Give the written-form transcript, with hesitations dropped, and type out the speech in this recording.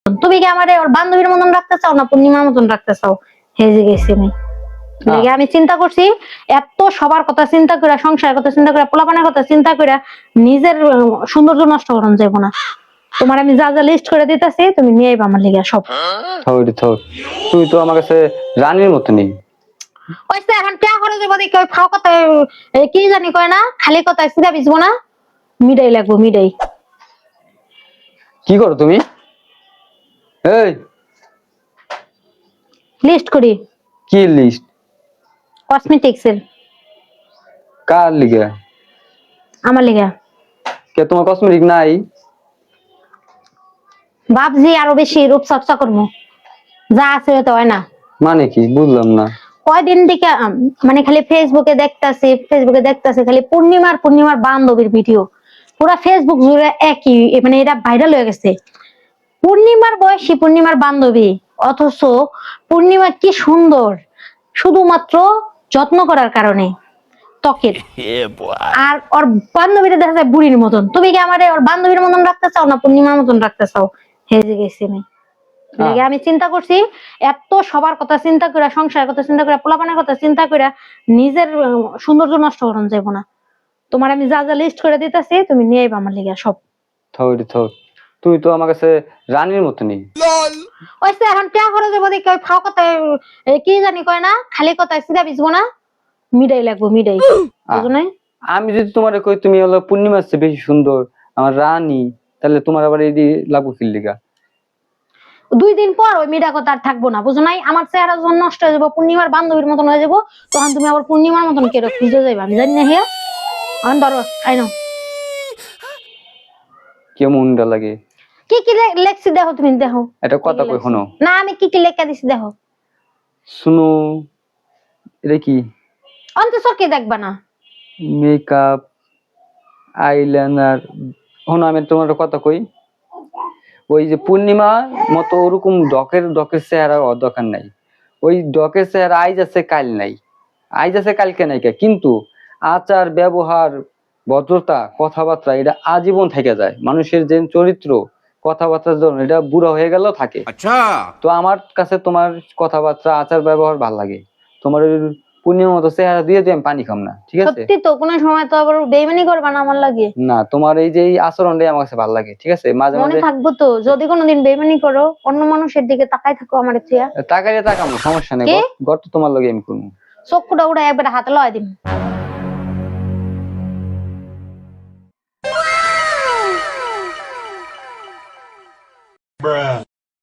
তুমি কি আমারে ওর বান্ধবীর মতন রাখতে চাও না পূর্ণিমার মতন রাখতে চাও? হেজে গেছি আমি চিন্তা করছি এত সবার কথা চিন্তা করে, সংসারের কথা চিন্তা করে, পোলাপানের কথা চিন্তা করে নিজের সৌন্দর্য নষ্ট করন যাবো না। তোমার আমি যা যা লিস্ট করে দিতেছি তুমি নিয়ে আইবা আমার লিগা সব। তুই তো আমার কাছে রানীর মতনই। ওইসে এখন কেয়া করে যাবো দেখি ওই ফাও কথায় কি জানি কয় না, খালি কথায় সিধা বিছবো না, মিডাই লাগবো মিডাই। কি করো তুমি? এই লিস্ট করি। কি লিস্ট? কসমেটিক্স এর। কার লিগে? আমার লিগা। কে তোমার কসমেটিক নাই? ভাবছি আরো বেশি রূপ চর্চা করবো, যা আছে তো হয় না। মানে কি বুঝলাম না। কয়দিন থেকে মানে খালি ফেসবুকে দেখতাছি খালি পূর্ণিমার বান্ধবীর ভিডিও, পুরা ফেসবুক জুড়ে একই, মানে এটা ভাইরাল হয়ে গেছে। পূর্ণিমার বয়সী পূর্ণিমার বান্ধবী, অথচ পূর্ণিমা কি সুন্দর শুধুমাত্র যত্ন করার কারণে ত্বকের। আর ওর বান্ধবীরা দেখা যায় বুড়ির মতন। তুমি কি আমারে ওর বান্ধবীর মতন রাখতে চাও না পূর্ণিমার মতন রাখতে চাও? হেজে গেছি আমি চিন্তা করছি এত সবার কথা চিন্তা করে, সংসারের কথা চিন্তা করে, পোলাপানের কথা চিন্তা করে নিজের সৌন্দর্য নষ্ট করন যাবো না। তোমার আমি যা যা লিস্ট করে দিতেছি তুমি নিয়ে আইবা আমার লিগা সব। তুই তো আমার কাছে রানীর মতনই। ওইসে এখন কেয়া করে যাবো দেখি ওই ফাও কথায় কি জানি কয় না, খালি কথায় সিধা বিছবো না, মিডাই লাগবো মিডাই। বুঝো নাই? আমি যদি তোমার কই তুমি হলো পূর্ণিমার চেয়ে বেশি সুন্দর, আমার রানী, তাহলে তোমার আবার এই লাগবো কি লিগা? 2 দিন পর ওই মিডা কথা আর থাকবো না, বুঝো নাই? আমার চেহারা যখন নষ্ট হয়ে যাবো, পূর্ণিমার বান্ধবীর মতন হয়ে যাবো, তখন তুমি আবার পূর্ণিমার মতন কেরো খুঁজে যাইবা, আমি জানি না। হিয়া এখন ধরো আইনো কেমনটা লাগে? কি কি লেখছি দেখো, তুমি দেখো। এটা কথা কই শোনো না, আমি কি কি লেখা দিছি দেখো। শুনো, এটা কি? অন্তঃসর কি দেখবা না? Makeup, eyeliner. শোনো আমি তোমার কথা কই, ওই যে পূর্ণিমা মতো ওরকম ডকের চেহারা ওর দরকার নাই। ওই ডকের চেহারা আইজ আছে কাল নাই, আইজ আছে কালকে নাই, কিন্তু আচার ব্যবহার, ভদ্রতা, কথাবার্তা এটা আজীবন থেকে যায়। মানুষের যে চরিত্র, কথাবার্তার জন্য এটা বুড়া হয়ে গেলেও থাকে। আচ্ছা, তো আমার কাছে তোমার কথাবার্তা, আচার ব্যবহার ভাল লাগে। তোমার পূর্ণিমার মতো চেহারা দিয়ে আমি পানি খাম না, ঠিক আছে? সত্যি তো, কোনো সময় তো আবার বেইমানি করবা না আমার লাগে। না, তোমার এই যে আচরণটাই আমার কাছে ভালো লাগে, ঠিক আছে? মাঝে মনে মাঝে থাকবো তো, যদি কোনোদিন বেইমানি করো অন্য মানুষের দিকে তাকাই থাকো আমার চেয়া তাকাইলে তাকামো, সমস্যা নেই। গর্ত তোমার লগে আমি করবো। চক্ষুটা উড়া একবার হাতে লয় দিন।